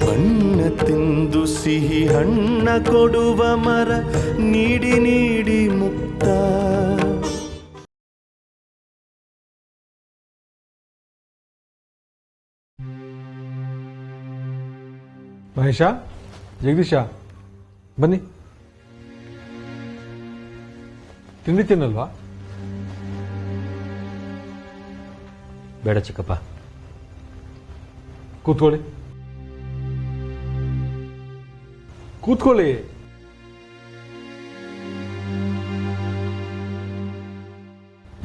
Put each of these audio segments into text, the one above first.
ಬಣ್ಣ ತಿಂದು ಸಿಹಿ ಹಣ್ಣ ಕೊಡುವ ಮರ ನೀಡಿ ನೀಡಿ ಮುಕ್ತ. ಮಹೇಶ, ಜಗದೀಶ, ಬನ್ನಿ. ತಿಂಡಿ ತಿನ್ನಲ್ವಾ? ಬೇಡ ಚಿಕ್ಕಪ್ಪ. ಕೂತ್ಕೊಳ್ಳಿ. ಕೂತ್ಕೊಳ್ಳಿ.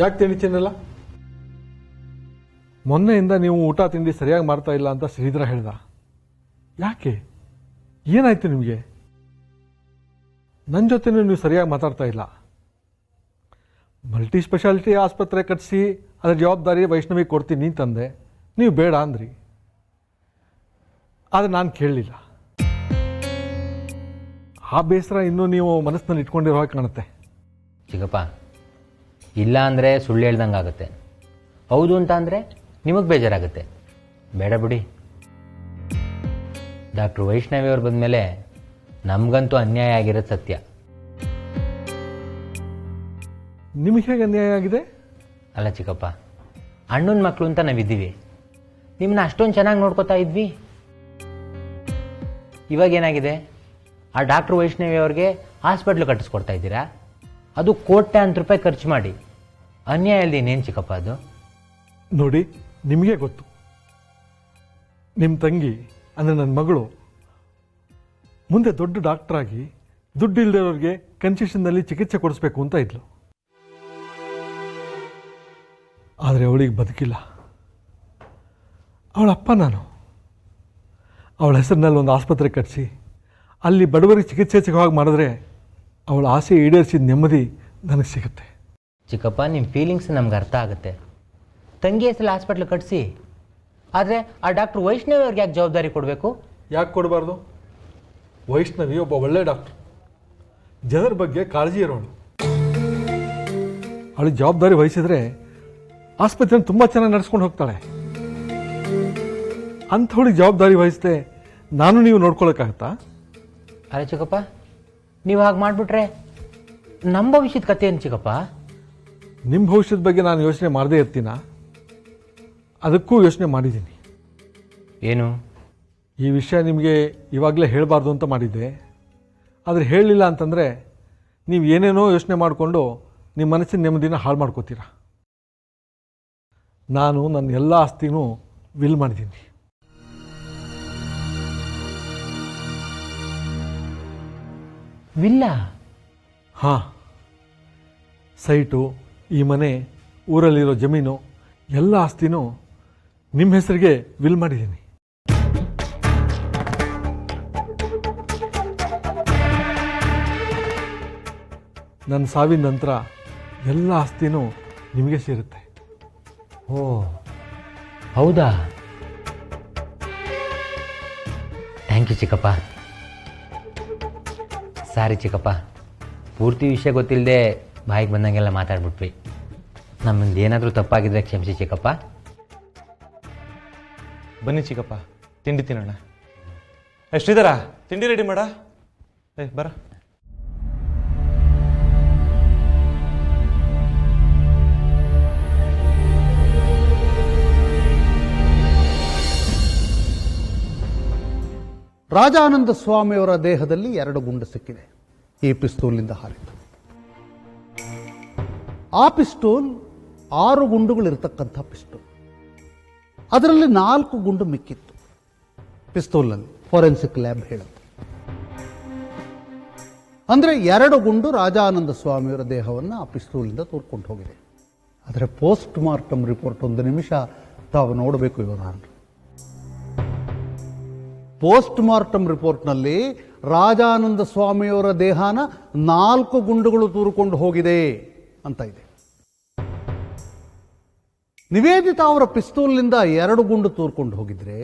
ಯಾಕೆ ತಿಂಡಿ ತಿನ್ನಲ್ಲ? ಮೊನ್ನೆಯಿಂದ ನೀವು ಊಟ ತಿಂಡಿ ಸರಿಯಾಗಿ ಮಾಡ್ತಾ ಇಲ್ಲ ಅಂತ ಶ್ರೀಧರ ಹೇಳ್ದ. ಯಾಕೆ? ಏನಾಯ್ತು ನಿಮಗೆ? ನನ್ನ ಜೊತೆ ನೀವು ಸರಿಯಾಗಿ ಮಾತಾಡ್ತಾ ಇಲ್ಲ. ಮಲ್ಟಿ ಸ್ಪೆಷಾಲಿಟಿ ಆಸ್ಪತ್ರೆ ಕಟ್ಟಿಸಿ ಅದರ ಜವಾಬ್ದಾರಿ ವೈಷ್ಣವಿ ಕೊಡ್ತೀನಿ ಅಂತಂದೆ. ನೀವು ಬೇಡ ಅಂದ್ರಿ. ಆದರೆ ನಾನು ಕೇಳಲಿಲ್ಲ. ಆ ಬೇಸರ ಇನ್ನೂ ನೀವು ಮನಸ್ಸಿನಲ್ಲಿ ಇಟ್ಕೊಂಡಿರೋ ಹಾಗೆ ಕಾಣುತ್ತೆ. ಚಿಕ್ಕಪ್ಪ, ಇಲ್ಲ ಅಂದರೆ ಸುಳ್ಳು ಹೇಳ್ದಂಗೆ ಆಗುತ್ತೆ, ಹೌದು ಅಂತ ಅಂದರೆ ನಿಮಗೆ ಬೇಜಾರಾಗುತ್ತೆ. ಬೇಡ ಬಿಡಿ. ಡಾಕ್ಟ್ರ್ ವೈಷ್ಣವಿ ಅವ್ರು ಬಂದಮೇಲೆ ನಮಗಂತೂ ಅನ್ಯಾಯ ಆಗಿರೋದು ಸತ್ಯ. ನಿಮಗೆ ಹೇಗೆ ಅನ್ಯಾಯ ಆಗಿದೆ? ಅಲ್ಲ ಚಿಕ್ಕಪ್ಪ, ಅಣ್ಣನ ಮಕ್ಕಳು ಅಂತ ನಾವಿದ್ದೀವಿ. ನಿಮ್ಮನ್ನ ಅಷ್ಟೊಂದು ಚೆನ್ನಾಗಿ ನೋಡ್ಕೋತಾ ಇದ್ವಿ. ಇವಾಗೇನಾಗಿದೆ? ಆ ಡಾಕ್ಟ್ರ್ ವೈಷ್ಣವಿ ಅವ್ರಿಗೆ ಹಾಸ್ಪಿಟ್ಲ್ ಕಟ್ಟಿಸ್ಕೊಡ್ತಾ ಇದ್ದೀರಾ. ಅದು ಕೋಟ್ಯಾಂತರ ರೂಪಾಯಿ ಖರ್ಚು ಮಾಡಿ. ಅನ್ಯಾಯ ಅಲ್ದಿ ಇನ್ನೇನು ಚಿಕ್ಕಪ್ಪ ಅದು? ನೋಡಿ, ನಿಮಗೆ ಗೊತ್ತು, ನಿಮ್ಮ ತಂಗಿ ಅಂದರೆ ನನ್ನ ಮಗಳು ಮುಂದೆ ದೊಡ್ಡ ಡಾಕ್ಟ್ರಾಗಿ ದುಡ್ಡು ಇಲ್ಲದವ್ರಿಗೆ ಕನ್ಸೆಷನ್ನಲ್ಲಿ ಚಿಕಿತ್ಸೆ ಕೊಡಿಸ್ಬೇಕು ಅಂತ ಇದ್ಲು. ಆದರೆ ಅವಳಿಗೆ ಬದುಕಿಲ್ಲ. ಅವಳಪ್ಪ ನಾನು. ಅವಳ ಹೆಸರಿನಲ್ಲಿ ಒಂದು ಆಸ್ಪತ್ರೆ ಕಟ್ಟಿಸಿ ಅಲ್ಲಿ ಬಡವರಿಗೆ ಚಿಕಿತ್ಸೆ ಸಿಗೋ ಹಾಗೆ ಮಾಡಿದ್ರೆ ಅವಳ ಆಸೆ ಈಡೇರಿಸಿದ ನೆಮ್ಮದಿ ನನಗೆ ಸಿಗುತ್ತೆ. ಚಿಕ್ಕಪ್ಪ, ನಿಮ್ಮ ಫೀಲಿಂಗ್ಸ್ ನಮ್ಗೆ ಅರ್ಥ ಆಗುತ್ತೆ. ತಂಗಿ ಹೆಸರಲ್ಲಿ ಹಾಸ್ಪಿಟ್ಲ್ ಕಟ್ಟಿಸಿ, ಆದರೆ ಆ ಡಾಕ್ಟ್ರ್ ವೈಷ್ಣವಿ ಅವ್ರಿಗೆ ಯಾಕೆ ಜವಾಬ್ದಾರಿ ಕೊಡಬೇಕು? ಯಾಕೆ ಕೊಡಬಾರ್ದು? ವೈಷ್ಣವಿ ಒಬ್ಬ ಒಳ್ಳೆ ಡಾಕ್ಟ್ರು, ಜನರ ಬಗ್ಗೆ ಕಾಳಜಿ ಇರೋಳು. ಅವಳಿಗೆ ಜವಾಬ್ದಾರಿ ವಹಿಸಿದ್ರೆ ಆಸ್ಪತ್ರೆಯನ್ನು ತುಂಬ ಚೆನ್ನಾಗಿ ನಡೆಸ್ಕೊಂಡು ಹೋಗ್ತಾಳೆ. ಅಂಥವಳಿಗೆ ಜವಾಬ್ದಾರಿ ವಹಿಸದೆ ನಾನು ನೀವು ನೋಡ್ಕೊಳ್ಳೋಕ್ಕಾಗತ್ತಾ? ಅರೆ ಚಿಕ್ಕಪ್ಪ, ನೀವು ಹಾಗೆ ಮಾಡಿಬಿಟ್ರೆ ನಮ್ಮ ಭವಿಷ್ಯದ ಕಥೆ ಏನು ಚಿಕ್ಕಪ್ಪ? ನಿಮ್ಮ ಭವಿಷ್ಯದ ಬಗ್ಗೆ ನಾನು ಯೋಚನೆ ಮಾಡದೇ ಇರ್ತೀನ? ಅದಕ್ಕೂ ಯೋಚನೆ ಮಾಡಿದ್ದೀನಿ. ಏನು? ಈ ವಿಷಯ ನಿಮಗೆ ಇವಾಗಲೇ ಹೇಳಬಾರ್ದು ಅಂತ ಮಾಡಿದ್ದೆ. ಆದರೆ ಹೇಳಲಿಲ್ಲ ಅಂತಂದರೆ ನೀವು ಏನೇನೋ ಯೋಚನೆ ಮಾಡಿಕೊಂಡು ನಿಮ್ಮ ಮನಸ್ಸಿನ ನೆಮ್ಮದಿನ ಹಾಳು ಮಾಡ್ಕೋತೀರ. ನಾನು ನನ್ನ ಎಲ್ಲ ಆಸ್ತಿನೂ ವಿಲ್ ಮಾಡಿದ್ದೀನಿ. ವಿಲ್ಲ? ಹಾಂ, ಸೈಟು, ಈ ಮನೆ, ಊರಲ್ಲಿರೋ ಜಮೀನು, ಎಲ್ಲ ಆಸ್ತಿನೂ ನಿಮ್ಮ ಹೆಸರಿಗೆ ವಿಲ್ ಮಾಡಿದ್ದೀನಿ. ನನ್ನ ಸಾವಿನ ನಂತರ ಎಲ್ಲ ಆಸ್ತಿನೂ ನಿಮಗೆ ಸೇರುತ್ತೆ. ಓ ಹೌದಾ? ಥ್ಯಾಂಕ್ ಯು ಚಿಕ್ಕಪ್ಪ. ಸಾರಿ ಚಿಕ್ಕಪ್ಪ, ಪೂರ್ತಿ ವಿಷಯ ಗೊತ್ತಿಲ್ಲದೆ ಬಾಯಿಗೆ ಬಂದಂಗೆಲ್ಲ ಮಾತಾಡ್ಬಿಟ್ವಿ. ನಮ್ಮಿಂದ ಏನಾದರೂ ತಪ್ಪಾಗಿದ್ರೆ ಕ್ಷಮಿಸಿ ಚಿಕ್ಕಪ್ಪ. ಬನ್ನಿ ಚಿಕ್ಕಪ್ಪ, ತಿಂಡಿ ತಿನ್ನೋಣ. ಶ್ರೀಧರ, ತಿಂಡಿ ರೆಡಿ ಮಾಡ. ಬರ. ರಾಜಾನಂದ ಸ್ವಾಮಿಯವರ ದೇಹದಲ್ಲಿ 2 ಗುಂಡು ಸಿಕ್ಕಿದೆ. ಈ ಪಿಸ್ತೂಲಿಂದ ಹಾರಿತು. ಆ ಪಿಸ್ತೂಲ್ 6 ಗುಂಡುಗಳಿರ್ತಕ್ಕಂಥ ಪಿಸ್ತೂಲ್. ಅದರಲ್ಲಿ 4 ಗುಂಡು ಮಿಕ್ಕಿತ್ತು ಪಿಸ್ತೂಲ್ನಲ್ಲಿ, ಫೋರೆನ್ಸಿಕ್ ಲ್ಯಾಬ್ ಹೇಳುತ್ತೆ. ಅಂದರೆ 2 ಗುಂಡು ರಾಜಾನಂದ ಸ್ವಾಮಿಯವರ ದೇಹವನ್ನು ಆ ಪಿಸ್ತೂಲಿಂದ ತೋರ್ಕೊಂಡು ಹೋಗಿದೆ. ಆದರೆ ಪೋಸ್ಟ್ ಮಾರ್ಟಮ್ ರಿಪೋರ್ಟ್, 1 ನಿಮಿಷ ತಾವು ನೋಡಬೇಕು ಇವರನ್ನು. ಪೋಸ್ಟ್ ಮಾರ್ಟಮ್ ರಿಪೋರ್ಟ್ನಲ್ಲಿ ರಾಜಾನಂದ ಸ್ವಾಮಿಯವರ ದೇಹನ 4 ಗುಂಡುಗಳು ತೂರಿಕೊಂಡು ಹೋಗಿದೆ ಅಂತ ಇದೆ. ನಿವೇದಿತಾ ಅವರ ಪಿಸ್ತೂಲ್ನಿಂದ 2 ಗುಂಡು ತೂರ್ಕೊಂಡು ಹೋಗಿದ್ರೆ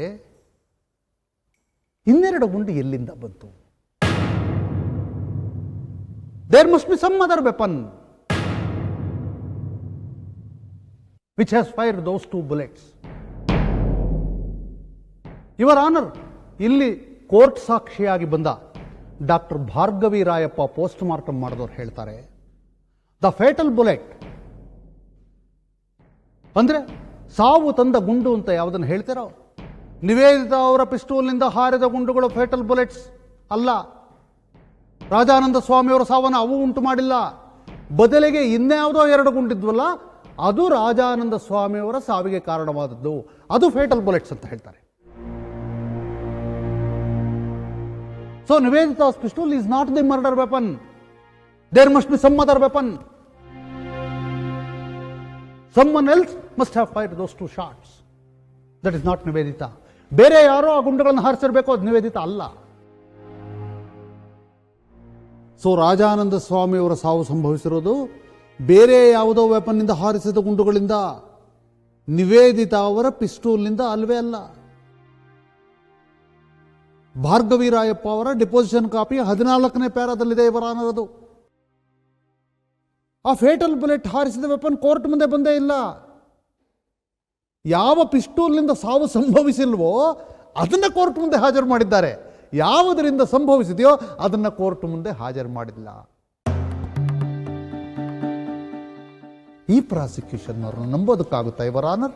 ಇನ್ನೆರಡು ಗುಂಡು ಎಲ್ಲಿಂದ ಬಂತು? There must be some other weapon which has fired those 2 bullets. Your honour, ಇಲ್ಲಿ ಕೋರ್ಟ್ ಸಾಕ್ಷಿಯಾಗಿ ಬಂದ doctor Bhargavi Rayappa postmortem ಮಾಡಿದವರು ಹೇಳ್ತಾರೆ, ದ ಫೇಟಲ್ ಬುಲೆಟ್ ಅಂದ್ರೆ ಸಾವು ತಂದ ಗುಂಡು ಅಂತ ಯಾವುದನ್ನು ಹೇಳ್ತಾರೋ, ನಿವೇದಿತಾ ಅವರ ಪಿಸ್ತೂಲ್ನಿಂದ ಹಾರಿದ ಗುಂಡುಗಳು ಫೇಟಲ್ ಬುಲೆಟ್ಸ್ ಅಲ್ಲ. ರಾಜಾನಂದ ಸ್ವಾಮಿಯವರ ಸಾವನ್ನು ಅವು ಉಂಟು ಮಾಡಿಲ್ಲ. ಬದಲಿಗೆ ಇನ್ಯಾವುದೋ 2 ಗುಂಡಿದ್ವಲ್ಲ, ಅದು ರಾಜಾನಂದ ಸ್ವಾಮಿಯವರ ಸಾವಿಗೆ ಕಾರಣವಾದದ್ದು. ಅದು ಫೇಟಲ್ ಬುಲೆಟ್ಸ್ ಅಂತ ಹೇಳ್ತಾರೆ. So Nivedita's pistol is not the murder weapon. There must be some other weapon. Someone else must have fired those 2 shots. That is not Nivedita. ಬೇರೆ ಯಾರೋ ಆ ಗುಂಡುಗಳನ್ನು ಹಾರಿಸಿರ್ಬೇಕು, ಅದು ನಿವೇದಿತ ಅಲ್ಲ. ಸೊ ರಾಜಾನಂದ ಸ್ವಾಮಿಯವರ ಸಾವು ಸಂಭವಿಸಿರೋದು ಬೇರೆ ಯಾವುದೋ ವೆಪನ್ನಿಂದ ಹಾರಿಸಿದ ಗುಂಡುಗಳಿಂದ, ನಿವೇದಿತಾ ಅವರ ಪಿಸ್ತೂಲ್ನಿಂದ ಅಲ್ವೇ ಅಲ್ಲ. ಭಾರ್ಗವಿ ರಾಯಪ್ಪ ಅವರ ಡಿಪೋಸಿಷನ್ ಕಾಪಿ 14ನೇ ಪ್ಯಾರಾದಲ್ಲಿದೆ ಇವರಾನರದು. ಆ ಫೇಟಲ್ ಬುಲೆಟ್ ಹಾರಿಸಿದ ವೆಪನ್ ಕೋರ್ಟ್ ಮುಂದೆ ಬಂದೇ ಇಲ್ಲ. ಯಾವ ಪಿಸ್ತೂಲ್ನಿಂದ ಸಾವು ಸಂಭವಿಸಿಲ್ವೋ ಅದನ್ನ ಕೋರ್ಟ್ ಮುಂದೆ ಹಾಜರು ಮಾಡಿದ್ದಾರೆ. ಯಾವುದರಿಂದ ಸಂಭವಿಸಿದೆಯೋ ಅದನ್ನ ಕೋರ್ಟ್ ಮುಂದೆ ಹಾಜರು ಮಾಡಿಲ್ಲ. ಈ ಪ್ರಾಸಿಕ್ಯೂಷನ್ ಅವರನ್ನು ನಂಬೋದಕ್ಕಾಗುತ್ತಾ ಇವರ ಆನರ್?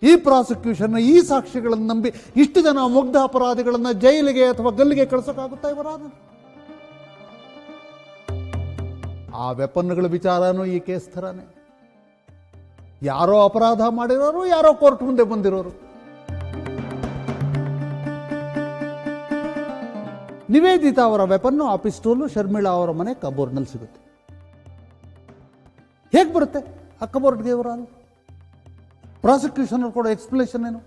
ಈ ಪ್ರಾಸಿಕ್ಯೂಷನ್ ಈ ಸಾಕ್ಷಿಗಳನ್ನು ನಂಬಿ ಇಷ್ಟು ಜನ ಮುಗ್ಧ ಅಪರಾಧಿಗಳನ್ನು ಜೈಲಿಗೆ ಅಥವಾ ಗಲ್ಲಿಗೆ ಕಳಿಸೋಕ್ಕಾಗುತ್ತಾ ಇವರ ಆನರ್? ಆ ವೆಪನ್ಗಳ ವಿಚಾರನೂ ಈ ಕೇಸ್ ಥರನೇ. ಯಾರೋ ಅಪರಾಧ ಮಾಡಿರೋರು, ಯಾರೋ ಕೋರ್ಟ್ ಮುಂದೆ ಬಂದಿರೋರು. ನಿವೇದಿತಾ ಅವರ ವೆಪನ್ನು, ಆ ಪಿಸ್ತೂಲು ಶರ್ಮಿಳಾ ಅವರ ಮನೆ ಕಬೋರ್ಡ್ನಲ್ಲಿ ಸಿಗುತ್ತೆ. ಹೇಗೆ ಬರುತ್ತೆ ಆ ಕಬೋರ್ಡ್ಗೆ ಇವರ? ಪ್ರಾಸಿಕ್ಯೂಷನ್ ಕೊಡೋ ಎಕ್ಸ್ಪ್ಲೇಷನ್ ಏನು?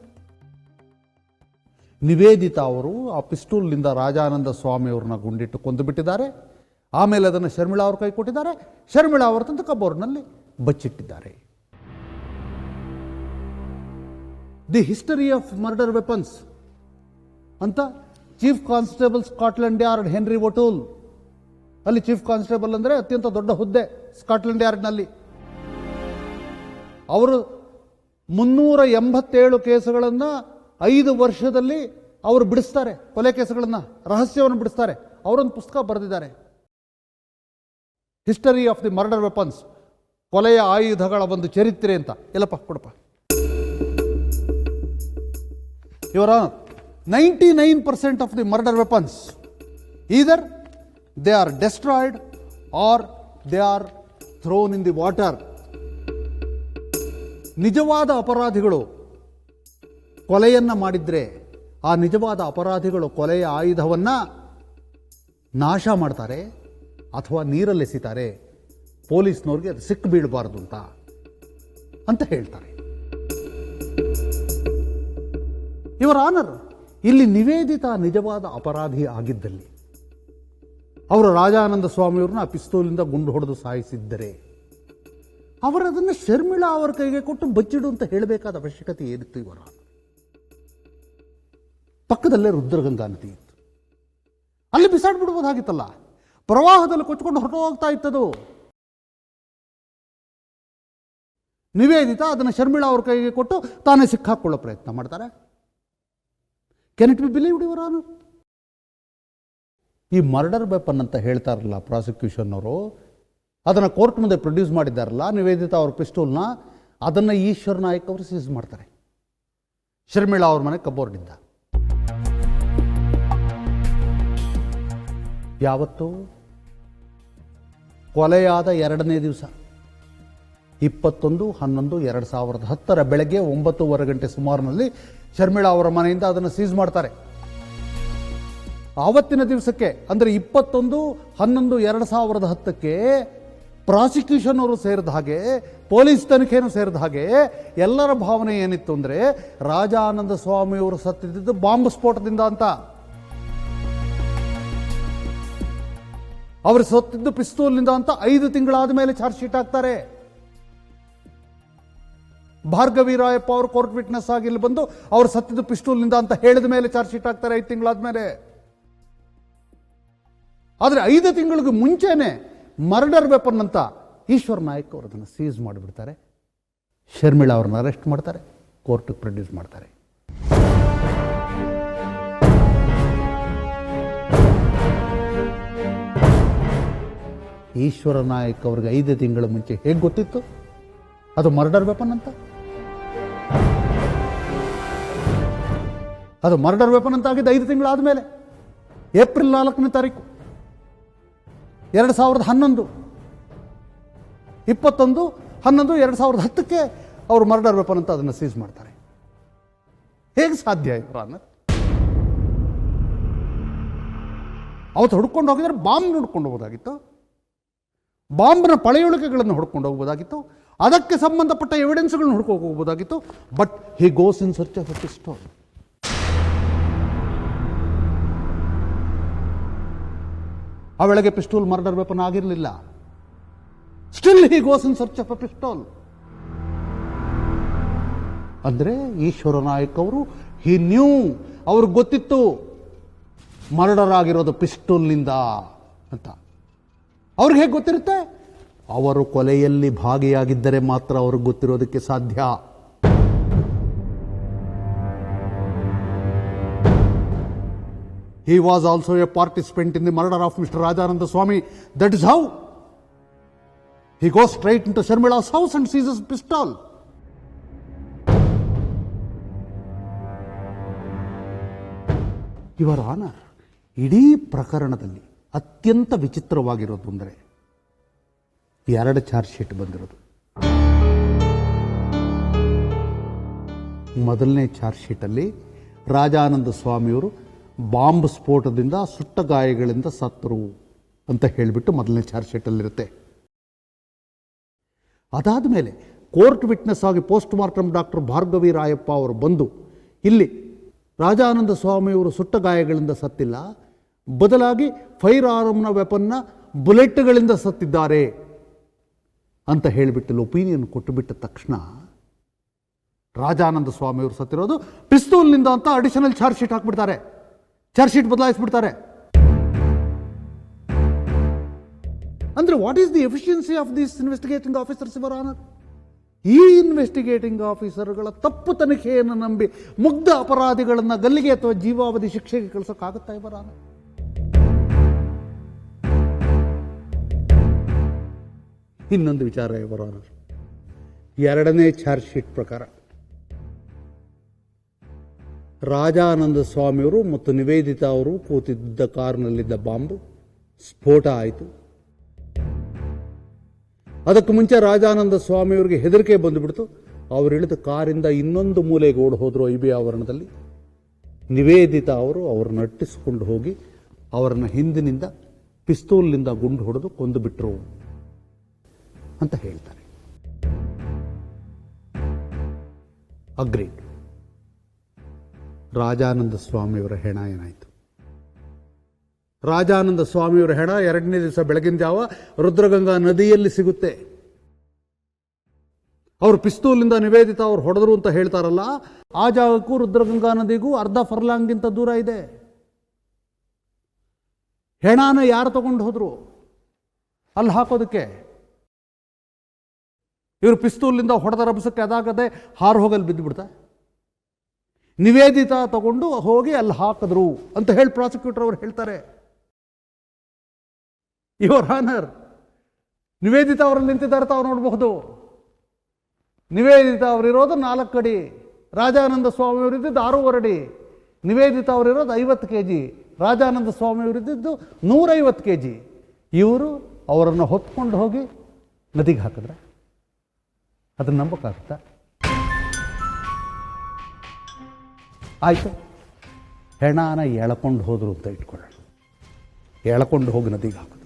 ನಿವೇದಿತಾ ಅವರು ಆ ಪಿಸ್ತೂಲ್ನಿಂದ ರಾಜಾನಂದ ಸ್ವಾಮಿ ಅವ್ರನ್ನ ಗುಂಡಿಟ್ಟು ಕೊಂದು ಬಿಟ್ಟಿದ್ದಾರೆ. ಆಮೇಲೆ ಅದನ್ನು ಶರ್ಮಿಳಾ ಅವ್ರ ಕೈ ಕೊಟ್ಟಿದ್ದಾರೆ. ಶರ್ಮಿಳಾ ಅವರ ತಂದು ಕಬೋರ್ಡ್ನಲ್ಲಿ ಬಚ್ಚಿಟ್ಟಿದ್ದಾರೆ. The history of murder weapons ಅಂತ chief constable Scotland Yard Henry O'Toole, ಅಲ್ಲಿ ಚೀಫ್ ಕಾನ್ಸ್ಟೇಬಲ್ ಅಂದರೆ ಅತ್ಯಂತ ದೊಡ್ಡ ಹುದ್ದೆ ಸ್ಕಾಟ್ಲೆಂಡ್ ಯಾರ್ಡ್ನಲ್ಲಿ. ಅವರು 387 ಕೇಸುಗಳನ್ನು 5 ವರ್ಷದಲ್ಲಿ ಅವರು ಬಿಡಿಸ್ತಾರೆ. ಕೊಲೆ ಕೇಸುಗಳನ್ನು, ರಹಸ್ಯವನ್ನು ಬಿಡಿಸ್ತಾರೆ. ಅವರೊಂದು ಪುಸ್ತಕ ಬರೆದಿದ್ದಾರೆ, history of the murder weapons, ಕೊಲೆಯ ಆಯುಧಗಳ ಒಂದು ಚರಿತ್ರೆ ಅಂತ. ಎಲ್ಲಪ್ಪ ಕೊಡಪ್ಪ. ಇವರ 99% of the murder weapons either they are destroyed or they are thrown in the water. ನಿಜವಾದ ಅಪರಾಧಿಗಳು ಕೊಲೆಯನ್ನು ಮಾಡಿದ್ರೆ ಆ ನಿಜವಾದ ಅಪರಾಧಿಗಳು ಕೊಲೆಯ ಆಯುಧವನ್ನು ನಾಶ ಮಾಡ್ತಾರೆ ಅಥವಾ ನೀರಲ್ಲೆಸಿತಾರೆ, ಪೊಲೀಸ್ನವ್ರಿಗೆ ಅದು ಸಿಕ್ಕು ಬೀಳಬಾರ್ದು ಅಂತ ಹೇಳ್ತಾರೆ. ಇವರ ಆನರ್, ಇಲ್ಲಿ ನಿವೇದಿತಾ ನಿಜವಾದ ಅಪರಾಧಿ ಆಗಿದ್ದಲ್ಲಿ, ಅವರು ರಾಜಾನಂದ ಸ್ವಾಮಿಯವ್ರನ್ನ ಆ ಪಿಸ್ತೂಲಿಂದ ಗುಂಡು ಹೊಡೆದು ಸಾಯಿಸಿದ್ದರೆ ಅವರದನ್ನು ಶರ್ಮಿಳಾ ಅವರ ಕೈಗೆ ಕೊಟ್ಟು ಬಚ್ಚಿಡು ಅಂತ ಹೇಳಬೇಕಾದ ಅವಶ್ಯಕತೆ ಏನಿತ್ತು? ಇವರ ಪಕ್ಕದಲ್ಲೇ ರುದ್ರಗಂಗಾ ನದಿ ಇತ್ತು, ಅಲ್ಲಿ ಬಿಸಾಡ್ಬಿಡ್ಬೋದಾಗಿತ್ತಲ್ಲ. ಪ್ರವಾಹದಲ್ಲಿ ಕೊಚ್ಕೊಂಡು ಹೊರಟು ಹೋಗ್ತಾ ಇತ್ತದು. ನಿವೇದಿತಾ ಅದನ್ನು ಶರ್ಮಿಳಾ ಅವ್ರ ಕೈಗೆ ಕೊಟ್ಟು ತಾನೇ ಸಿಕ್ಕಾಕೊಳ್ಳೋ ಪ್ರಯತ್ನ ಮಾಡ್ತಾರೆ. ಕ್ಯಾನ್ ಇಟ್ ಬಿ ಬಿಲೀವ್ಡ್ ಇವರ? ಈ ಮರ್ಡರ್ ವೆಪನ್ ಅಂತ ಹೇಳ್ತಾರಲ್ಲ ಪ್ರಾಸಿಕ್ಯೂಷನ್ ಅವರು, ಅದನ್ನು ಕೋರ್ಟ್ ಮುಂದೆ ಪ್ರೊಡ್ಯೂಸ್ ಮಾಡಿದ್ದಾರಲ್ಲ ನಿವೇದಿತಾ ಅವ್ರ ಪಿಸ್ತೂಲ್ನ, ಅದನ್ನು ಈಶ್ವರ್ ನಾಯಕ್ ಅವರು ಸೀಸ್ ಮಾಡ್ತಾರೆ ಶರ್ಮಿಳಾ ಅವ್ರ ಮನೆ ಕಬೋರ್ಡಿಂದ. ಯಾವತ್ತು? ಕೊಲೆಯಾದ 2ನೇ ದಿವಸ 21/11/2010 ಬೆಳಗ್ಗೆ 9:15 ಗಂಟೆ ಸುಮಾರಿನಲ್ಲಿ ಶರ್ಮಿಳಾ ಅವರ ಮನೆಯಿಂದ ಅದನ್ನು ಸೀಸ್ ಮಾಡ್ತಾರೆ. ಆವತ್ತಿನ ದಿವಸಕ್ಕೆ ಅಂದರೆ 21/11/2010ಕ್ಕೆ ಪ್ರಾಸಿಕ್ಯೂಷನ್ ಅವರು ಸೇರಿದ ಹಾಗೆ, ಪೊಲೀಸ್ ತನಿಖೆನೂ ಸೇರಿದ ಹಾಗೆ ಎಲ್ಲರ ಭಾವನೆ ಏನಿತ್ತು ಅಂದರೆ ರಾಜಾನಂದ ಸ್ವಾಮಿಯವರು ಸತ್ತಿದ್ದು ಬಾಂಬ್ ಸ್ಫೋಟದಿಂದ ಅಂತ. ಅವರು ಸತ್ತಿದ್ದು ಪಿಸ್ತೂಲ್ನಿಂದ ಅಂತ 5 ತಿಂಗಳಾದ ಮೇಲೆ ಚಾರ್ಜ್ ಶೀಟ್ ಹಾಕ್ತಾರೆ. ಭಾರ್ಗವಿ ರಾಯಪ್ಪ ಅವರು ಕೋರ್ಟ್ ವಿಟ್ನೆಸ್ ಆಗಿ ಇಲ್ಲಿ ಬಂದು ಅವರು ಸತ್ತಿದ್ದು ಪಿಸ್ತೂಲ್ನಿಂದ ಅಂತ ಹೇಳಿದ ಮೇಲೆ ಚಾರ್ಜ್ ಶೀಟ್ ಹಾಕ್ತಾರೆ 5 ತಿಂಗಳಾದ ಮೇಲೆ. ಆದರೆ 5 ತಿಂಗಳಿಗೆ ಮುಂಚೆನೆ ಮರ್ಡರ್ ವೆಪನ್ ಅಂತ ಈಶ್ವರ್ ನಾಯಕ್ ಅವರು ಅದನ್ನು ಸೀಸ್ ಮಾಡಿಬಿಡ್ತಾರೆ. ಶರ್ಮಿಳಾ ಅವ್ರನ್ನ ಅರೆಸ್ಟ್ ಮಾಡ್ತಾರೆ, ಕೋರ್ಟ್ಗೆ ಪ್ರೊಡ್ಯೂಸ್ ಮಾಡ್ತಾರೆ. ಈಶ್ವರ ನಾಯಕ್ ಅವ್ರಿಗೆ 5 ತಿಂಗಳ ಮುಂಚೆ ಹೇಗೆ ಗೊತ್ತಿತ್ತು ಅದು ಮರ್ಡರ್ ವೆಪನ್ ಅಂತ? ಅದು ಮರ್ಡರ್ ವೆಪನ್ ಅಂತ ಆಗಿದ್ದು 5 ತಿಂಗಳಾದಮೇಲೆ, ಏಪ್ರಿಲ್ 4ನೇ ತಾರೀಕು 2011, 21/11/2010ಕ್ಕೆ ಅವರು ಮರ್ಡರ್ ವೆಪನ್ ಅಂತ ಅದನ್ನು ಸೀಸ್ ಮಾಡ್ತಾರೆ. ಹೇಗೆ ಸಾಧ್ಯ ಇವರ ಆನರ್? ಅವತ್ತು ಹುಡ್ಕೊಂಡು ಹೋಗಿದ್ರೆ ಬಾಂಬ್ ಹುಡ್ಕೊಂಡು ಹೋಗೋದಾಗಿತ್ತು, ಬಾಂಬ್ನ ಪಳೆಯುಳಿಕೆಗಳನ್ನು ಹುಡ್ಕೊಂಡು ಹೋಗ್ಬೋದಾಗಿತ್ತು, ಅದಕ್ಕೆ ಸಂಬಂಧಪಟ್ಟ ಎವಿಡೆನ್ಸ್ಗಳನ್ನ ಹುಡ್ಕೊಂಡು ಹೋಗ್ಬೋದಾಗಿತ್ತು. But he goes in search of a pistol. ಆ ವೇಳೆಗೆ ಪಿಸ್ಟೂಲ್ ಮರ್ಡರ್ ವೆಪನ್ ಆಗಿರಲಿಲ್ಲ. Still he goes in search of a pistol. ಅಂದರೆ ಈಶ್ವರ ನಾಯಕ್ ಅವರು ಹಿ ನ್ಯೂ, ಅವ್ರಿಗೆ ಗೊತ್ತಿತ್ತು ಮರ್ಡರ್ ಆಗಿರೋದು ಪಿಸ್ಟೂಲ್ನಿಂದ ಅಂತ. ಅವ್ರಿಗೆ ಹೇಗೆ ಗೊತ್ತಿರುತ್ತೆ? ಅವರು ಕೊಲೆಯಲ್ಲಿ ಭಾಗಿಯಾಗಿದ್ದರೆ ಮಾತ್ರ ಅವ್ರಿಗೆ ಗೊತ್ತಿರೋದಕ್ಕೆ ಸಾಧ್ಯ. He was also a participant in the murder of Mr. Rajananda Swamy. That is how he goes straight into Sharmila's house and seizes a pistol. Your Honor, ಇಡೀ ಪ್ರಕರಣದಲ್ಲಿ ಅತ್ಯಂತ ವಿಚಿತ್ರವಾಗಿರೋದು ಅಂದರೆ 2 ಚಾರ್ಜ್ ಶೀಟ್ ಬಂದಿರೋದು. ಮೊದಲನೇ ಚಾರ್ಜ್ ಶೀಟಲ್ಲಿ ರಾಜಾನಂದ ಸ್ವಾಮಿಯವರು ಬಾಂಬ್ ಸ್ಫೋಟದಿಂದ ಸುಟ್ಟ ಗಾಯಗಳಿಂದ ಸತ್ತರು ಅಂತ ಹೇಳಿಬಿಟ್ಟು ಮೊದಲನೇ ಚಾರ್ಜ್ ಶೀಟಲ್ಲಿರುತ್ತೆ. ಅದಾದ ಮೇಲೆ ಕೋರ್ಟ್ ವಿಟ್ನೆಸ್ ಆಗಿ post mortem doctor Bhargavi Rayappa ಅವರು ಬಂದು ಇಲ್ಲಿ ರಾಜಾನಂದ ಸ್ವಾಮಿಯವರು ಸುಟ್ಟ ಗಾಯಗಳಿಂದ ಸತ್ತಿಲ್ಲ, ಬದಲಾಗಿ ಫೈರ್ ಆರ್ಮ್ನ ವೆಪನ್ನ ಬುಲೆಟ್ಗಳಿಂದ ಸತ್ತಿದ್ದಾರೆ ಅಂತ ಹೇಳಿಬಿಟ್ಟು ಒಪಿನಿಯನ್ ಕೊಟ್ಟುಬಿಟ್ಟ ತಕ್ಷಣ ರಾಜಾನಂದ ಸ್ವಾಮಿಯವರು ಸತ್ತಿರೋದು ಪಿಸ್ತೂಲ್ನಿಂದ ಅಂತ ಅಡಿಷನಲ್ ಚಾರ್ಜ್ ಶೀಟ್ ಹಾಕ್ಬಿಡ್ತಾರೆ, ಚಾರ್ಜ್ ಶೀಟ್ ಬದಲಾಯಿಸ್ಬಿಡ್ತಾರೆ. ಅಂದ್ರೆ what is the efficiency of this investigating officers your honour? ಈ ಇನ್ವೆಸ್ಟಿಗೇಟಿಂಗ್ ಆಫೀಸರ್ಗಳ ತಪ್ಪು ತನಿಖೆಯನ್ನು ನಂಬಿ ಮುಗ್ಧ ಅಪರಾಧಿಗಳನ್ನು ಗಲ್ಲಿಗೆ ಅಥವಾ ಜೀವಾವಧಿ ಶಿಕ್ಷೆಗೆ ಕಳಿಸೋಕ್ಕಾಗುತ್ತಾ ಯುವರ್ ಆನರ್? ಇನ್ನೊಂದು ವಿಚಾರ ಯುವರ್ ಆನರ್, 2ನೇ ಚಾರ್ಜ್ ಶೀಟ್ ಪ್ರಕಾರ ರಾಜಾನಂದ ಸ್ವಾಮಿಯವರು ಮತ್ತು ನಿವೇದಿತಾ ಅವರು ಕೂತಿದ್ದ ಕಾರ್ನಲ್ಲಿದ್ದ ಬಾಂಬ್ ಸ್ಫೋಟ ಆಯಿತು. ಅದಕ್ಕೆ ಮುಂಚೆ ರಾಜಾನಂದ ಸ್ವಾಮಿಯವರಿಗೆ ಹೆದರಿಕೆ ಬಂದುಬಿಡ್ತು. ಅವರು ಇಳಿದ ಕಾರಿಂದ ಇನ್ನೊಂದು ಮೂಲೆಗೆ ಓಡಿ ಹೋದರು ಐಬಿ ಆವರಣದಲ್ಲಿ. ನಿವೇದಿತಾ ಅವರು ಅವರನ್ನು ಅಟ್ಟಿಸಿಕೊಂಡು ಹೋಗಿ ಅವರನ್ನು ಹಿಂದಿನಿಂದ ಪಿಸ್ತೂಲ್ನಿಂದ ಗುಂಡು ಹೊಡೆದು ಕೊಂದು ಬಿಟ್ಟರು ಅಂತ ಹೇಳ್ತಾರೆ. ಅಗ್ರೀಡ್. ರಾಜಾನಂದ ಸ್ವಾಮಿಯವರ ಹೆಣ ಏನಾಯಿತು? ರಾಜಾನಂದ ಸ್ವಾಮಿಯವರ ಹೆಣ 2ನೇ ದಿವಸ ಬೆಳಗಿನ ಜಾವ ರುದ್ರಗಂಗಾ ನದಿಯಲ್ಲಿ ಸಿಗುತ್ತೆ. ಅವರು ಪಿಸ್ತೂಲಿಂದ ನಿವೇದಿತಾ ಅವ್ರು ಹೊಡೆದ್ರು ಅಂತ ಹೇಳ್ತಾರಲ್ಲ, ಆ ಜಾಗಕ್ಕೂ ರುದ್ರಗಂಗಾ ನದಿಗೂ ಅರ್ಧ ಫರ್ಲಾಂಗ್ಗಿಂತ ದೂರ ಇದೆ. ಹೆಣಾನ ಯಾರು ತಗೊಂಡು ಹೋದ್ರು ಅಲ್ಲಿ ಹಾಕೋದಕ್ಕೆ? ಇವರು ಪಿಸ್ತೂಲಿಂದ ಹೊಡೆದ ರಭಸಕ್ಕೆ ಅದಾಗದೆ ಹಾರು ಹೋಗಲ್ಲಿ ಬಿದ್ದು ಬಿಡ್ತಾ. ನಿವೇದಿತಾ ತಗೊಂಡು ಹೋಗಿ ಅಲ್ಲಿ ಹಾಕಿದ್ರು ಅಂತ ಹೇಳಿ ಪ್ರಾಸಿಕ್ಯೂಟರ್ ಅವರು ಹೇಳ್ತಾರೆ. ಯುವರ್ ಆನರ್, ನಿವೇದಿತಾ ಅವರಲ್ಲಿ ನಿಂತಿದ್ದಾರೆ ತಾವು ನೋಡಬಹುದು. ನಿವೇದಿತಾ ಅವರಿರೋದು 4 ಅಡಿ, ರಾಜಾನಂದ ಸ್ವಾಮಿಯವರಿದ್ದು 6.5 ಅಡಿ. Nivedita ಅವರಿರೋದು 50 kg, Rajananda ಸ್ವಾಮಿಯವರಿದ್ದು 150 kg. ಇವರು ಅವರನ್ನು ಹೊತ್ಕೊಂಡು ಹೋಗಿ ನದಿಗೆ ಹಾಕಿದ್ರೆ ಅದನ್ನು ನಂಬಕ್ಕಾಗುತ್ತಾ? ಆಯಿತು, ಹೆಣಾನ ಎಳ್ಕೊಂಡು ಹೋದ್ರು ಅಂತ ಇಟ್ಕೊಳ್ಳೋಣ. ಎಳ್ಕೊಂಡು ಹೋಗಿ ನದಿಗೆ ಹಾಕಿದ್ರು.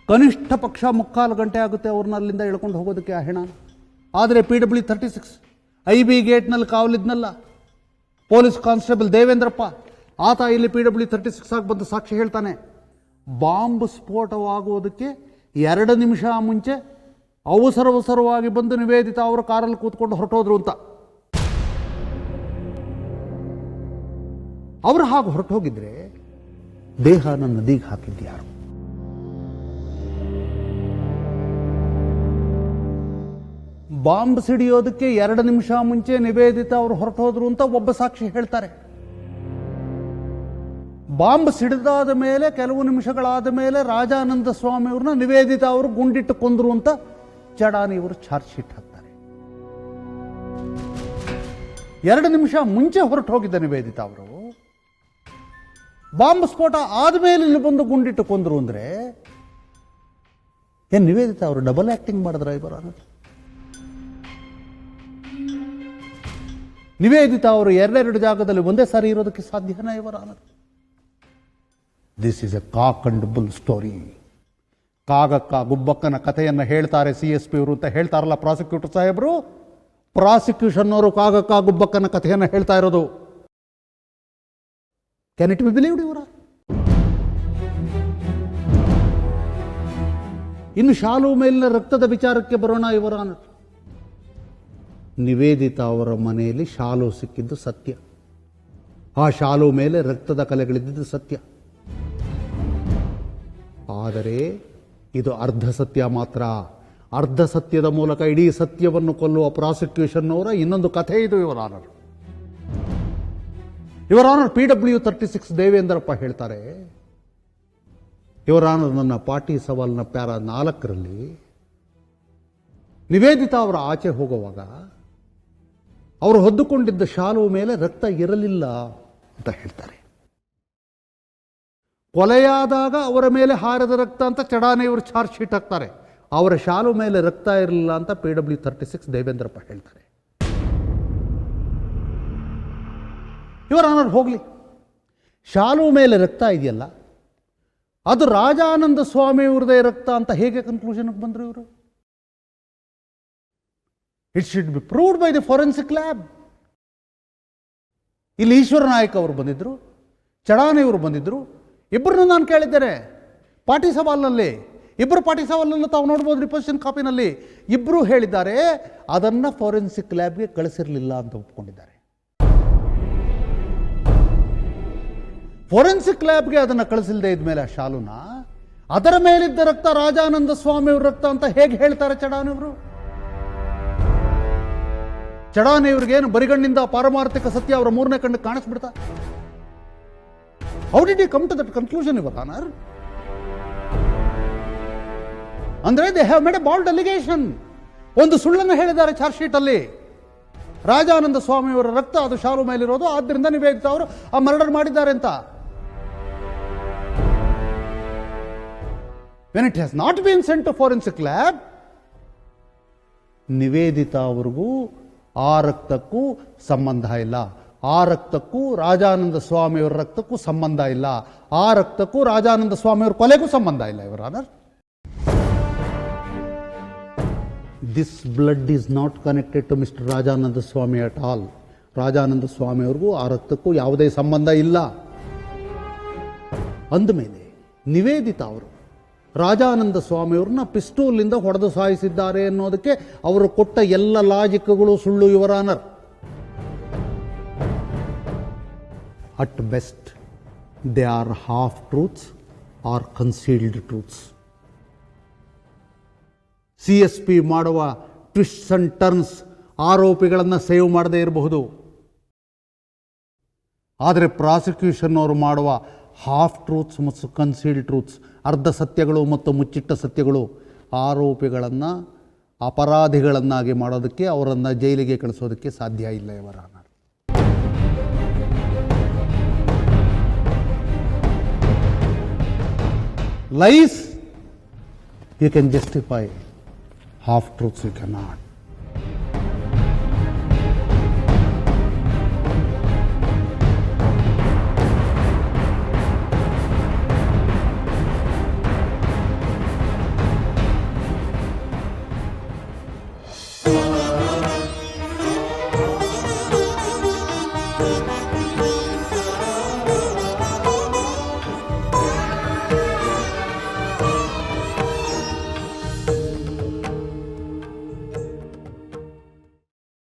ಕನಿಷ್ಠ ಪಕ್ಷ 3/4 ಗಂಟೆ ಆಗುತ್ತೆ ಅವ್ರನ್ನ ಅಲ್ಲಿಂದ ಎಳ್ಕೊಂಡು ಹೋಗೋದಕ್ಕೆ ಆ ಹೆಣಾನ. ಆದರೆ PW36 IB ಗೇಟ್ನಲ್ಲಿ ಕಾವಲಿದ್ನಲ್ಲ ಪೊಲೀಸ್ ಕಾನ್ಸ್ಟೇಬಲ್ ದೇವೇಂದ್ರಪ್ಪ, ಆತ ಇಲ್ಲಿ PW36 ಆಗಿ ಬಂದು ಸಾಕ್ಷಿ ಹೇಳ್ತಾನೆ. ಬಾಂಬ್ ಸ್ಫೋಟವಾಗುವುದಕ್ಕೆ 2 ನಿಮಿಷ ಮುಂಚೆ ಅವಸರವಾಗಿ ಬಂದು ನಿವೇದಿತಾ ಅವರ ಕಾರಲ್ಲಿ ಕೂತ್ಕೊಂಡು ಹೊರಟೋದ್ರು ಅಂತ. ಅವರು ಹಾಗೆ ಹೊರಟು ಹೋಗಿದ್ರೆ ದೇಹನ ನದಿಗೆ ಹಾಕಿದ್ಯಾರು? ಬಾಂಬ್ ಸಿಡಿಯೋದಕ್ಕೆ 2 ನಿಮಿಷ ಮುಂಚೆ ನಿವೇದಿತಾ ಅವರು ಹೊರಟು ಹೋದ್ರು ಅಂತ ಒಬ್ಬ ಸಾಕ್ಷಿ ಹೇಳ್ತಾರೆ. ಬಾಂಬ್ ಸಿಡಿದಾದ ಮೇಲೆ ಕೆಲವು ನಿಮಿಷಗಳಾದ ಮೇಲೆ ರಾಜಾನಂದ ಸ್ವಾಮಿಯವ್ರನ್ನ ನಿವೇದಿತಾ ಅವರು ಗುಂಡಿಟ್ಟು ಕೊಂದ್ರು ಅಂತ ಚಡಾನಿ ಇವರು ಚಾರ್ಜ್ ಶೀಟ್ ಹಾಕ್ತಾರೆ. 2 ನಿಮಿಷ ಮುಂಚೆ ಹೊರಟು ಹೋಗಿದ್ದ ನಿವೇದಿತಾ ಅವರು ಬಾಂಬ್ ಸ್ಫೋಟ ಆದ್ಮೇಲೆ ಇಲ್ಲಿ ಬಂದು ಗುಂಡಿಟ್ಟು ಕೊಂದ್ರು ಅಂದ್ರೆ ಏನ್ ನಿವೇದಿತಾ ಅವರು ಡಬಲ್ ಆಕ್ಟಿಂಗ್ ಮಾಡಿದ್ರ ಇವರ? ನಿವೇದಿತಾ ಅವರು 2 ಜಾಗದಲ್ಲಿ ಒಂದೇ ಸಾರಿ ಇರೋದಕ್ಕೆ ಸಾಧ್ಯನಾ ಇವರ? This is a cock and bull story. ಕಾಗಕ್ಕ ಗುಬ್ಬಕ್ಕನ ಕಥೆಯನ್ನು ಹೇಳ್ತಾರೆ CSP ಅವರು ಅಂತ ಹೇಳ್ತಾರಲ್ಲ ಪ್ರಾಸಿಕ್ಯೂಟರ್ ಸಾಹೇಬರು. ಪ್ರಾಸಿಕ್ಯೂಷನ್ ಅವರು ಕಾಗಕ್ಕ ಗುಬ್ಬಕ್ಕನ ಕಥೆಯನ್ನು ಹೇಳ್ತಾ ಇರೋದು. ಕ್ಯಾನ್ ಇಟ್ ಬಿ ಬಿಲೀವ್ಡ್ ಇವರ? ಇನ್ನು ಶಾಲು ಮೇಲಿನ ರಕ್ತದ ವಿಚಾರಕ್ಕೆ ಬರೋಣ ಇವರ. ನಿವೇದಿತಾ ಅವರ ಮನೆಯಲ್ಲಿ ಶಾಲು ಸಿಕ್ಕಿದ್ದು ಸತ್ಯ. ಆ ಶಾಲು ಮೇಲೆ ರಕ್ತದ ಕಲೆಗಳಿದ್ದು ಸತ್ಯ. ಆದರೆ ಇದು ಅರ್ಧ ಸತ್ಯ ಮಾತ್ರ. ಅರ್ಧ ಸತ್ಯದ ಮೂಲಕ ಇಡೀ ಸತ್ಯವನ್ನು ಕೊಲ್ಲುವ ಪ್ರಾಸಿಕ್ಯೂಷನ್ ಅವರ ಇನ್ನೊಂದು ಕಥೆ ಇದು ಇವರ ಆನರ್. ಇವರ ಆನರ್ PW 36 ದೇವೇಂದ್ರಪ್ಪ ಹೇಳ್ತಾರೆ, ಇವರ ಆನರ್ ನನ್ನ ಪಾರ್ಟಿ ಸವಾಲ್ನ ಪ್ಯಾರ 4ರಲ್ಲಿ ನಿವೇದಿತಾ ಅವರ ಆಚೆ ಹೋಗುವಾಗ ಅವರು ಹೊದ್ದುಕೊಂಡಿದ್ದ ಶಾಲು ಮೇಲೆ ರಕ್ತ ಇರಲಿಲ್ಲ ಅಂತ ಹೇಳ್ತಾರೆ. ಕೊಲೆಯಾದಾಗ ಅವರ ಮೇಲೆ ಹಾರದ ರಕ್ತ ಅಂತ ಚಡಾನೆಯವರು ಚಾರ್ಜ್ ಶೀಟ್ ಹಾಕ್ತಾರೆ. ಅವರ ಶಾಲು ಮೇಲೆ ರಕ್ತ ಇರಲಿಲ್ಲ ಅಂತ PW 36 ದೇವೇಂದ್ರಪ್ಪ ಹೇಳ್ತಾರೆ. ಇವರ ಆನರ್ ಹೋಗ್ಲಿ, ಶಾಲು ಮೇಲೆ ರಕ್ತ ಇದೆಯಲ್ಲ ಅದು ರಾಜಾನಂದ ಸ್ವಾಮಿಯವ್ರದೇ ರಕ್ತ ಅಂತ ಹೇಗೆ ಕನ್ಕ್ಲೂಷನ್ಗೆ ಬಂದರು ಇವರು? It should be proved by the forensic lab. ಇಲ್ಲಿ ಈಶ್ವರ ನಾಯಕ್ ಅವರು ಬಂದಿದ್ರು, ಚಡಾನೆಯವರು ಬಂದಿದ್ರು. ಇಬ್ಬರನ್ನು ನಾನು ಕೇಳಿದ್ದೇನೆ ಪಾರ್ಟಿ ಸವಾಲ್ನಲ್ಲಿ. ಇಬ್ಬರು ಪಾರ್ಟಿ ಸವಾಲನ್ನು ತಾವು ನೋಡ್ಬೋದು ರಿಪೋಸಿಷನ್ ಕಾಪಿನಲ್ಲಿ. ಇಬ್ಬರು ಹೇಳಿದ್ದಾರೆ ಅದನ್ನು ಫಾರೆನ್ಸಿಕ್ ಲ್ಯಾಬ್ಗೆ ಕಳಿಸಿರಲಿಲ್ಲ ಅಂತ ಒಪ್ಕೊಂಡಿದ್ದಾರೆ. ಫಾರೆನ್ಸಿಕ್ ಲ್ಯಾಬ್ಗೆ ಅದನ್ನು ಕಳಿಸಿಲ್ಲದೆ ಇದ್ಮೇಲೆ ಆ ಶಾಲುನ ಅದರ ಮೇಲಿದ್ದ ರಕ್ತ ರಾಜಾನಂದ ಸ್ವಾಮಿಯವ್ರ ರಕ್ತ ಅಂತ ಹೇಗೆ ಹೇಳ್ತಾರೆ ಚಡಾನೆಯವರು? ಚಡಾನೆಯವ್ರಿಗೇನು ಬರಿಗಣ್ಣಿಂದ ಪಾರಮಾರ್ಥಿಕ ಸತ್ಯ ಅವರ 3ನೇ ಕಣ್ಣು ಕಾಣಿಸ್ಬಿಡ್ತಾ? How did you come to that conclusion your honour? ಅಂದ್ರೆ they have made a bald allegation. ಒಂದು ಸುಳ್ಳನ್ನು ಹೇಳಿದ್ದಾರೆ ಚಾರ್ಜ್ ಶೀಟ್ ಅಲ್ಲಿ. ರಾಜಾನಂದ ಸ್ವಾಮಿಯವರ ರಕ್ತ ಅದು ಶಾಲು ಮೇಲಿರೋದು, ಆದ್ದರಿಂದ ನಿವೇದಿತಾ ಅವರು ಆ ಮರ್ಡರ್ ಮಾಡಿದ್ದಾರೆ ಅಂತ. When it has not been sent to forensic lab, Nivedita ಅವ್ರಿಗೂ ಆ ರಕ್ತಕ್ಕೂ ಸಂಬಂಧ ಇಲ್ಲ. ಆ ರಕ್ತಕ್ಕೂ ರಾಜಾನಂದ ಸ್ವಾಮಿಯವರ ರಕ್ತಕ್ಕೂ ಸಂಬಂಧ ಇಲ್ಲ. ಆ ರಕ್ತಕ್ಕೂ ರಾಜಾನಂದ ಸ್ವಾಮಿಯವರ ಕೊಲೆಗೂ ಸಂಬಂಧ ಇಲ್ಲ ಇವರ honour. This blood is not connected to mister Rajananda Swami at all. Rajananda ಸ್ವಾಮಿಯವ್ರಿಗೂ ಆ ರಕ್ತಕ್ಕೂ ಯಾವುದೇ ಸಂಬಂಧ ಇಲ್ಲ. ಅಂದಮೇಲೆ ನಿವೇದಿತಾ ಅವರು ರಾಜಾನಂದ ಸ್ವಾಮಿಯವ್ರನ್ನ ಪಿಸ್ತೂಲ್ನಿಂದ ಹೊಡೆದು ಸಾಯಿಸಿದ್ದಾರೆ ಅನ್ನೋದಕ್ಕೆ ಅವರು ಕೊಟ್ಟ ಎಲ್ಲ ಲಾಜಿಕ್ಗಳು ಸುಳ್ಳು ಇವರ honour. At best they are half truths are concealed truths. CSP ಮಾಡುವ ಟ್ವಿಸ್ಟ್ಸ್ ಅಂಡ್ ಟರ್ನ್ಸ್ ಆರೋಪಿಗಳನ್ನು ಸೇವ್ ಮಾಡದೇ ಇರಬಹುದು. ಆದರೆ ಪ್ರಾಸಿಕ್ಯೂಷನ್ ಅವರು ಮಾಡುವ ಹಾಫ್ ಟ್ರೂತ್ಸ್ ಮತ್ತು ಕನ್ಸೀಲ್ಡ್ ಟ್ರೂತ್ಸ್, ಅರ್ಧ ಸತ್ಯಗಳು ಮತ್ತು ಮುಚ್ಚಿಟ್ಟ ಸತ್ಯಗಳು, ಆರೋಪಿಗಳನ್ನು ಅಪರಾಧಿಗಳನ್ನಾಗಿ ಮಾಡೋದಕ್ಕೆ, ಅವರನ್ನು ಜೈಲಿಗೆ ಕಳಿಸೋದಕ್ಕೆ ಸಾಧ್ಯ ಇಲ್ಲ ಇವರ honour. Lies you can justify, half truths you cannot.